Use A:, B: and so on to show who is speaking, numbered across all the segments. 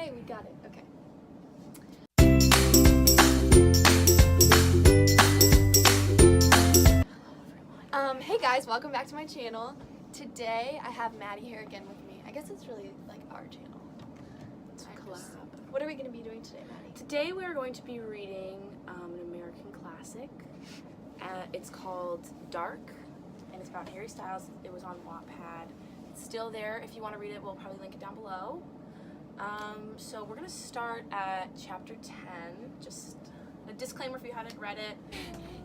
A: Yay, we got it. Okay. Hey guys, welcome back to my channel. Today I have Maddie here again with me. I guess it's really like our channel.
B: It's a collab.
A: What are we going to be doing today, Maddie?
B: Today we're going to be reading an American classic. It's called Dark, and it's about Harry Styles. It was on Wattpad. It's still there. If you want to read it, we'll probably link it down below. So we're going to start at chapter 10. Just a disclaimer if you haven't read it.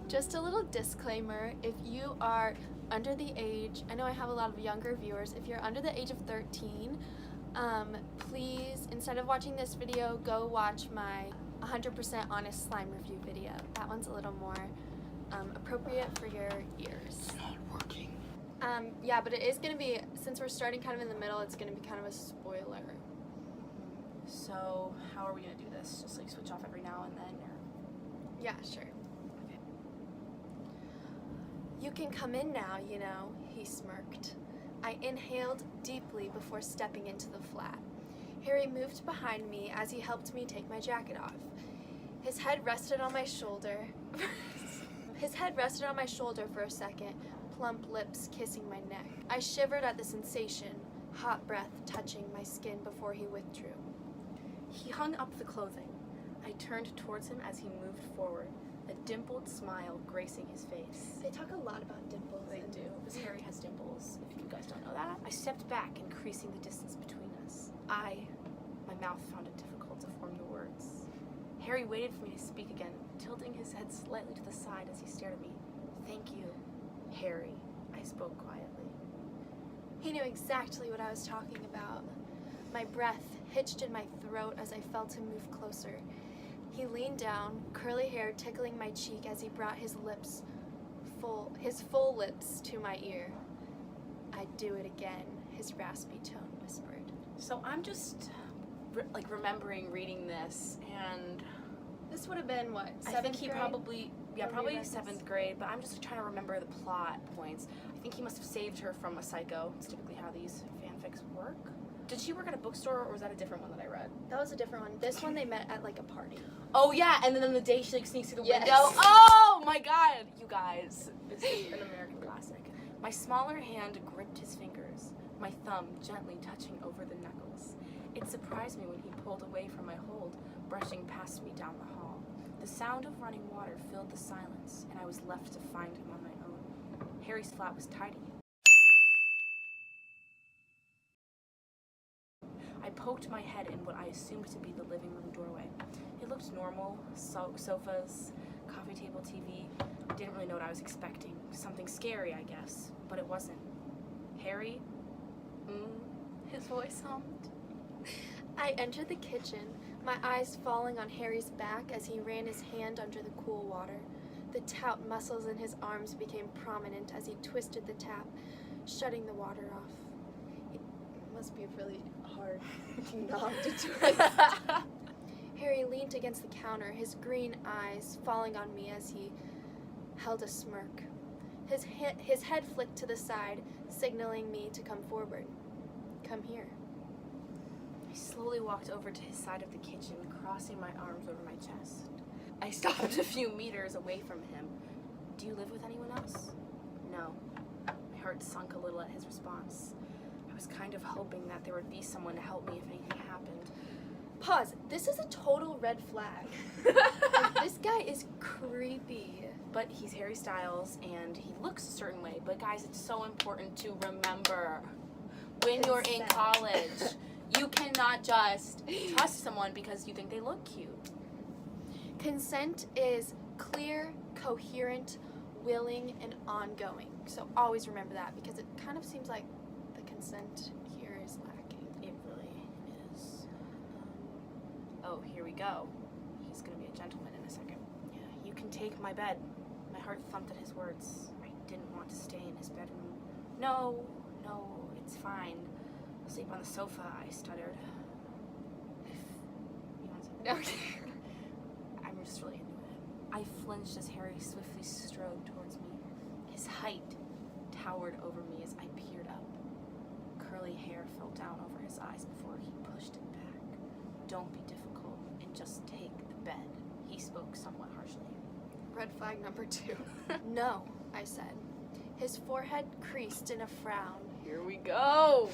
A: Just a little disclaimer, if you are under the age, I know I have a lot of younger viewers, if you're under the age of 13, please, instead of watching this video, go watch my 100% honest slime review video. That one's a little more appropriate for your ears.
B: It's not working.
A: Yeah, but it is going to be, since we're starting kind of in the middle, it's going to be kind of a spoiler.
B: So how are we going to do this? Just like switch off every now and then? Or?
A: Yeah, sure. You can come in now, you know, he smirked. I inhaled deeply before stepping into the flat. Harry moved behind me as he helped me take my jacket off. His head rested on my shoulder. His head rested on my shoulder for a second, plump lips kissing my neck. I shivered at the sensation, hot breath touching my skin before he withdrew. He hung up the clothing. I turned towards him as he moved forward, a dimpled smile gracing his face. They talk a lot about dimples.
B: They do, because Harry has dimples, if you guys don't know that. I stepped back, increasing the distance between us. My mouth found it difficult to form the words. Harry waited for me to speak again, tilting his head slightly to the side as he stared at me. Thank you, Harry, I spoke quietly. He knew exactly what I was talking about. My breath hitched in my throat as I felt him move closer. He leaned down, curly hair tickling my cheek as he brought his full lips to my ear. I'd do it again, his raspy tone whispered. So I'm just remembering reading this, and
A: this would have been what, 7th
B: I think he
A: grade?
B: probably 7th grade, but I'm just trying to remember the plot points. I think he must have saved her from a psycho. It's typically how these fanfics work. Did she work at a bookstore, or was that a different one that I read?
A: That was a different one. This one they met at like a party.
B: Oh yeah, and then on the day she like sneaks through the window.
A: Yes.
B: Oh my god, you guys. This is an American classic. My smaller hand gripped his fingers, my thumb gently touching over the knuckles. It surprised me when he pulled away from my hold, brushing past me down the hall. The sound of running water filled the silence, and I was left to find him on my own. Harry's flat was tidy. I poked my head in what I assumed to be the living room doorway. It looked normal, sofas, coffee table, TV. I didn't really know what I was expecting. Something scary, I guess, but it wasn't. Harry? His voice hummed. I entered the kitchen, my eyes falling on Harry's back as he ran his hand under the cool water. The taut muscles in his arms became prominent as he twisted the tap, shutting the water off. It must be really hard knob to twist. Harry leaned against the counter, his green eyes falling on me as he held a smirk. His head flicked to the side, signaling me to come forward. Come here. I slowly walked over to his side of the kitchen, crossing my arms over my chest. I stopped a few meters away from him. Do you live with anyone else? No. My heart sunk a little at his response. I was kind of hoping that there would be someone to help me if anything happened. Pause. This is a total red flag. This guy is creepy. But he's Harry Styles, and he looks a certain way. But guys, it's so important to remember when you're in college, you cannot just trust someone because you think they look cute. Consent is clear, coherent, willing, and ongoing. So always remember that, because it kind of seems like the consent here is lacking. It really is. Oh, here we go. He's gonna be a gentleman in a second. Yeah, you can take my bed. My heart thumped at his words. I didn't want to stay in his bedroom. No, it's fine. I'll sleep on the sofa, I stuttered. If you want something. Okay. I'm just really into it. I flinched as Harry swiftly strode towards me. His height towered over me as I peered up. Curly hair fell down over his eyes before he pushed it back. Don't be difficult and just take the bed. He spoke somewhat harshly.
A: Red flag number 2. No, I said. His forehead creased in a frown.
B: Here we go.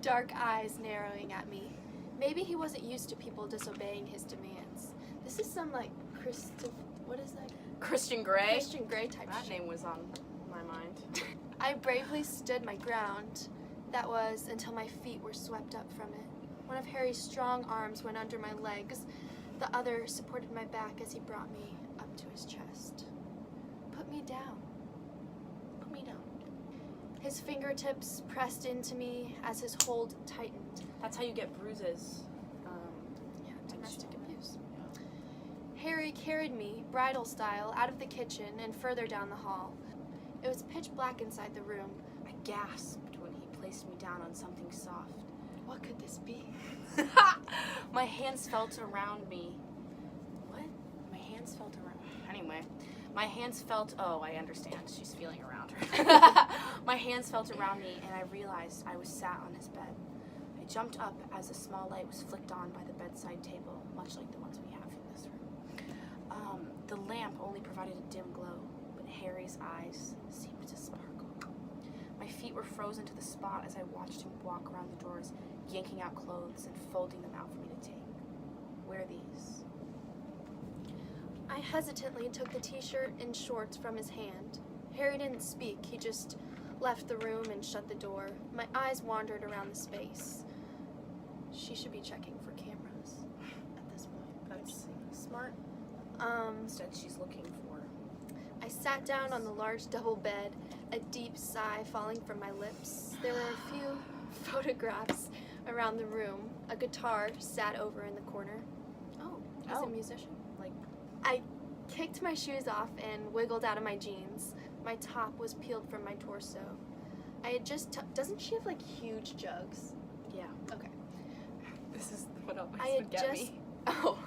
A: Dark eyes narrowing at me. Maybe he wasn't used to people disobeying his demands. This is some like what is that?
B: Christian Grey.
A: Christian Grey type
B: That
A: shit.
B: name was on my mind.
A: I bravely stood my ground. That was until my feet were swept up from it. One of Harry's strong arms went under my legs. The other supported my back as he brought me up to his chest. Put me down. Put me down. His fingertips pressed into me as his hold tightened.
B: That's how you get bruises.
A: Yeah, domestic abuse. Harry carried me, bridal style, out of the kitchen and further down the hall. It was pitch black inside the room.
B: I gasped when he placed me down on something soft.
A: What could this be?
B: My hands felt around me. What? My hands felt around. Anyway, my hands felt. Oh, I understand. She's feeling around her. My hands felt around me, and I realized I was sat on his bed. I jumped up as a small light was flicked on by the bedside table, much like the ones we have in this room. The lamp only provided a dim glow, but Harry's eyes seemed to sparkle. My feet were frozen to the spot as I watched him walk around the drawers, yanking out clothes and folding them out for me to take. Wear these.
A: I hesitantly took the t-shirt and shorts from his hand. Harry didn't speak. He just left the room and shut the door. My eyes wandered around the space. She should be checking for cameras at this point.
B: That's smart. Instead, she's looking for.
A: I sat down on the large double bed, a deep sigh falling from my lips. There were a few photographs around the room. A guitar sat over in the corner. Oh, he's a musician.
B: Like,
A: I kicked my shoes off and wiggled out of my jeans. My top was peeled from my torso. I had just doesn't she have like huge jugs?
B: yeah.
A: Okay.
B: This is what always
A: I had
B: would get
A: just
B: me.
A: oh.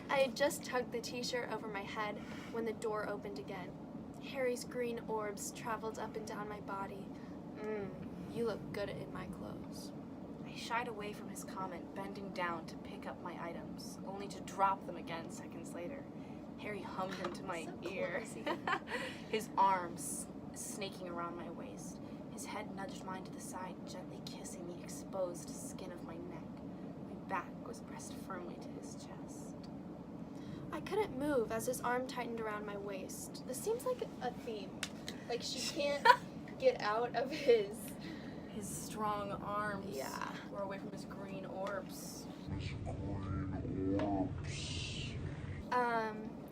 A: I had just tugged the t-shirt over my head when the door opened again. Harry's green orbs traveled up and down my body. You look good in my clothes.
B: I shied away from his comment, bending down to pick up my items, only to drop them again seconds later. Harry hummed into my
A: So
B: ear,
A: clumsy.
B: his arms snaking around my waist. His head nudged mine to the side, gently kissing the exposed skin of my neck. My back was pressed firmly to his chest.
A: I couldn't move as his arm tightened around my waist. This seems like a theme. Like she can't get out of his.
B: His strong arms
A: Yeah.
B: were away from his green orbs.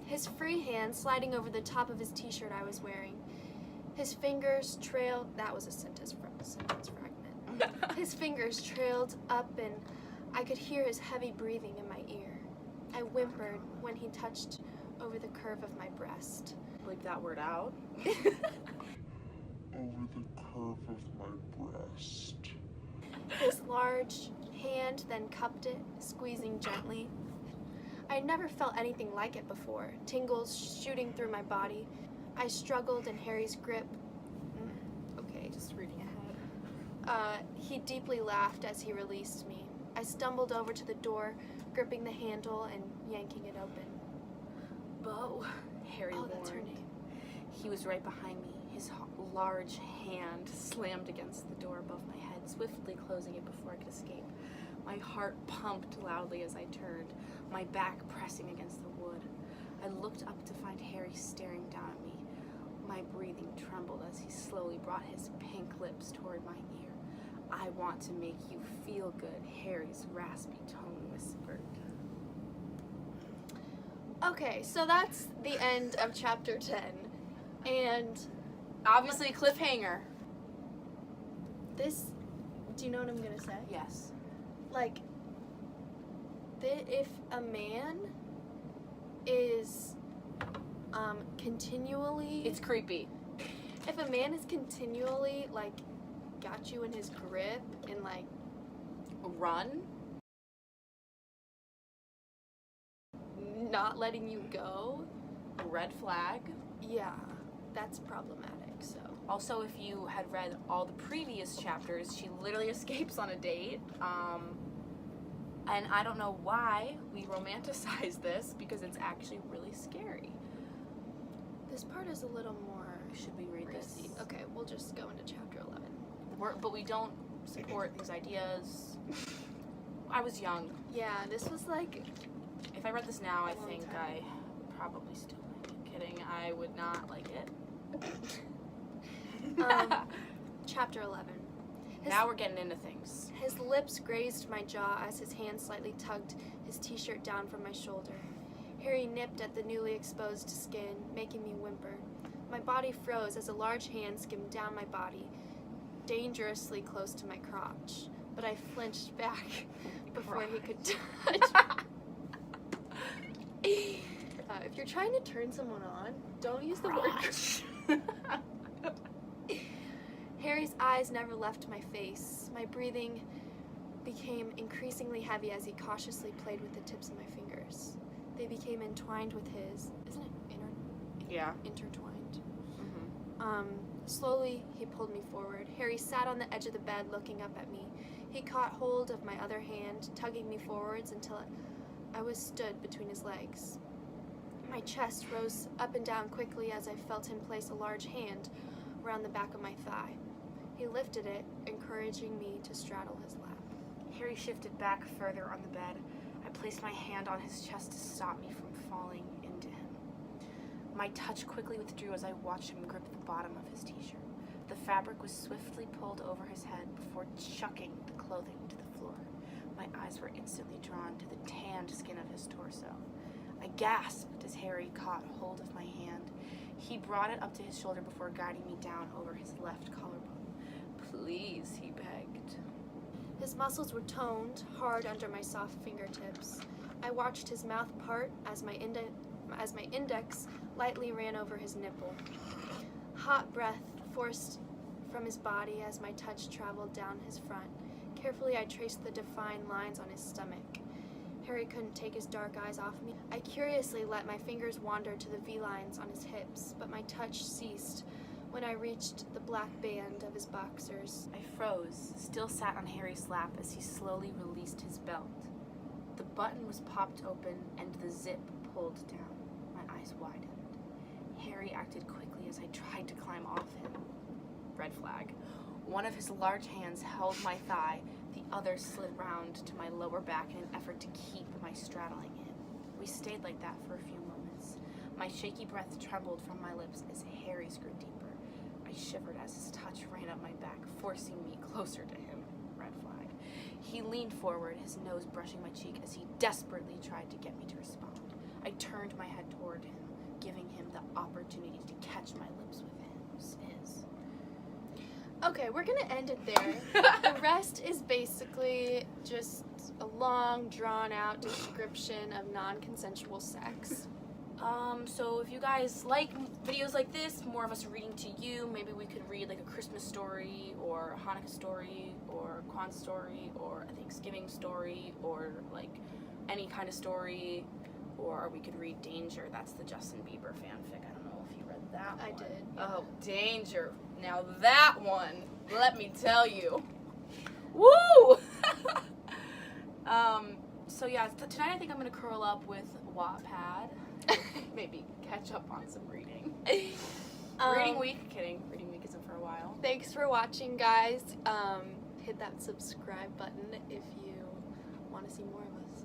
A: His free hand sliding over the top of his t-shirt I was wearing. His fingers trailed. That was a sentence fragment. His fingers trailed up, and I could hear his heavy breathing in my ear. I whimpered when he touched over the curve of my breast.
B: Bleep that word out.
C: Over the curve of my breast.
A: His large hand then cupped it, squeezing gently. I had never felt anything like it before, tingles shooting through my body. I struggled in Harry's grip. Okay.
B: Just reading ahead.
A: He deeply laughed as he released me. I stumbled over to the door, gripping the handle and yanking it open.
B: Bo, Harry
A: Oh,
B: warned.
A: that's her name.
B: He was right behind me. His large hand slammed against the door above my head, swiftly closing it before I could escape. My heart pumped loudly as I turned, my back pressing against the wood. I looked up to find Harry staring down at me. My breathing trembled as he slowly brought his pink lips toward my ear. I want to make you feel good, Harry's raspy tone whispered.
A: Okay, so that's the end of chapter 10. And
B: Obviously, cliffhanger.
A: this, do you know what I'm gonna say?
B: Yes.
A: Like, if a man is continually,
B: It's creepy.
A: if a man is continually like got you in his grip and like
B: Run?
A: not letting you go,
B: Red flag.
A: yeah, that's problematic. So
B: Also, if you had read all the previous chapters, she literally escapes on a date. And I don't know why we romanticize this, because it's actually really scary.
A: This part is a little more
B: Should we read this?
A: racy. Okay, we'll just go into chapter 11.
B: But we don't support these ideas. I was young.
A: Yeah, this was like,
B: If I read this now, I
A: Long
B: think
A: time.
B: I would probably still like it. Kidding, I would not like it.
A: chapter 11.
B: Now we're getting into things.
A: His lips grazed my jaw as his hand slightly tugged his t-shirt down from my shoulder. Harry nipped at the newly exposed skin, making me whimper. My body froze as a large hand skimmed down my body, dangerously close to my crotch. But I flinched back before he could touch. If you're trying to turn someone on, don't use the word. Harry's eyes never left my face. My breathing became increasingly heavy as he cautiously played with the tips of my fingers. They became entwined with his. Isn't it
B: Yeah.
A: intertwined?
B: Mm-hmm.
A: Slowly, he pulled me forward. Harry sat on the edge of the bed looking up at me. He caught hold of my other hand, tugging me forwards until I was stood between his legs. My chest rose up and down quickly as I felt him place a large hand around the back of my thigh. He lifted it, encouraging me to straddle his lap.
B: Harry shifted back further on the bed. I placed my hand on his chest to stop me from falling into him. My touch quickly withdrew as I watched him grip the bottom of his t-shirt. The fabric was swiftly pulled over his head before chucking the clothing to the floor. My eyes were instantly drawn to the tanned skin of his torso. I gasped as Harry caught hold of my hand. He brought it up to his shoulder before guiding me down over his left collarbone. "Please," he begged.
A: His muscles were toned, hard under my soft fingertips. I watched his mouth part as my index lightly ran over his nipple. Hot breath forced from his body as my touch traveled down his front. Carefully, I traced the defined lines on his stomach. Harry couldn't take his dark eyes off me. I curiously let my fingers wander to the V-lines on his hips, but my touch ceased when I reached the black band of his boxers.
B: I froze, still sat on Harry's lap as he slowly released his belt. The button was popped open and the zip pulled down. My eyes widened. Harry acted quickly as I tried to climb off him. Red flag. One of his large hands held my thigh, the other slid round to my lower back in an effort to keep my straddling him. We stayed like that for a few moments. My shaky breath trembled from my lips as Harry's grew deeper. I shivered as his touch ran up my back, forcing me closer to him. Red flag. He leaned forward, his nose brushing my cheek as he desperately tried to get me to respond. I turned my head toward him, giving him the opportunity to catch my lips with his.
A: Okay, we're gonna end it there. The rest is basically just a long, drawn-out description of non-consensual sex.
B: So if you guys like videos like this, more of us reading to you, maybe we could read like a Christmas story or a Hanukkah story or a Kwanzaa story or a Thanksgiving story or like any kind of story, or we could read Danger. That's the Justin Bieber fanfic. I don't know if you read that
A: I
B: one.
A: did.
B: Oh, Danger. Now that one, let me tell you. Woo! So yeah, tonight I think I'm gonna curl up with Wattpad. Maybe catch up on some reading. Reading week. Kidding. Reading week isn't for a while.
A: Thanks for watching, guys. Hit that subscribe button if you want to see more of us.